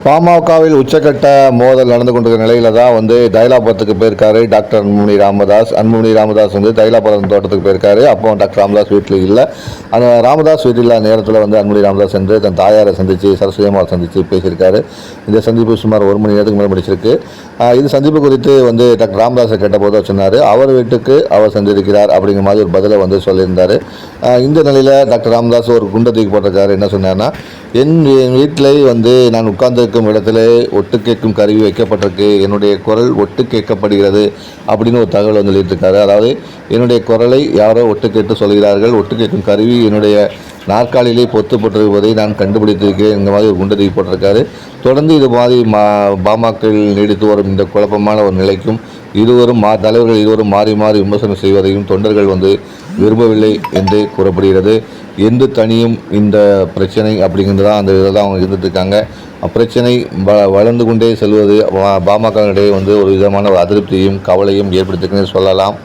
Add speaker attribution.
Speaker 1: பாமகவில் உச்சக்கட்ட மோதல் நடந்து கொண்டிருக்கிற நிலையில தான் தைலாபுரத்துக்கு போயிருக்காரு டாக்டர் அன்புமணி ராமதாஸ். அன்புமணி ராமதாஸ் தைலாபுரம் தோட்டத்துக்கு போயிருக்காரு. அப்போ டாக்டர் ராமதாஸ் வீட்டில் இல்லை. அந்த ராமதாஸ் வீட்டில் இல்லாத நேரத்தில் அன்புமணி ராமதாஸ் சென்று தன் தாயாரை சந்தித்து சரஸ்வதி அம்மாவை சந்தித்து பேசியிருக்காரு. இந்த சந்திப்பு சுமார் 1 மணி நேரத்துக்கு மேலே முடிச்சிருக்கு. இது சந்திப்பு குறித்து டாக்டர் ராமதாஸை கேட்டபோது சொன்னார், அவர் வீட்டுக்கு அவர் சென்றிருக்கிறார் அப்படிங்கிற மாதிரி ஒரு பதிலை சொல்லியிருந்தார். இந்த நிலையில் டாக்டர் ராமதாஸ் ஒரு குண்டை தூக்கி போட்டிருக்காரு. என்ன சொன்னார்னா, என் வீட்டில் நான் உட்கார்ந்திருக்கும் இடத்துல ஒட்டு கேட்கும் கருவி வைக்கப்பட்டிருக்கு, என்னுடைய குரல் ஒட்டு கேட்கப்படுகிறது அப்படின்னு ஒரு தகவல் சொல்லியிருக்காரு. அதாவது என்னுடைய குரலை யாரோ ஒட்டு கேட்டு சொல்கிறார்கள், ஒட்டு கேட்கும் கருவி என்னுடைய நாற்காலியிலே பொத்துப்பட்டிருப்பதை நான் கண்டுபிடித்திருக்கிறேன் இந்த மாதிரி ஒரு குண்டை தூக்கி போட்டிருக்காரு. தொடர்ந்து இது மாதிரி பாமகவில் நீடித்து வரும் இந்த குழப்பமான ஒரு நிலைக்கும் தலைவர்கள் இருவரும் மாறி மாறி விமர்சனம் செய்வதையும் தொண்டர்கள் விரும்பவில்லை என்று கூறப்படுகிறது. எந்த தனியும் இந்த பிரச்சனை அப்படிங்கிறதான் அந்த இதில் தான் அவங்க இருந்துட்டுருக்காங்க. அப்பிரச்சனை வளர்ந்து கொண்டே செல்வது பாமகவிடையே ஒரு விதமான ஒரு அதிருப்தியும் கவலையும் ஏற்படுத்திக்குன்னு சொல்லலாம்.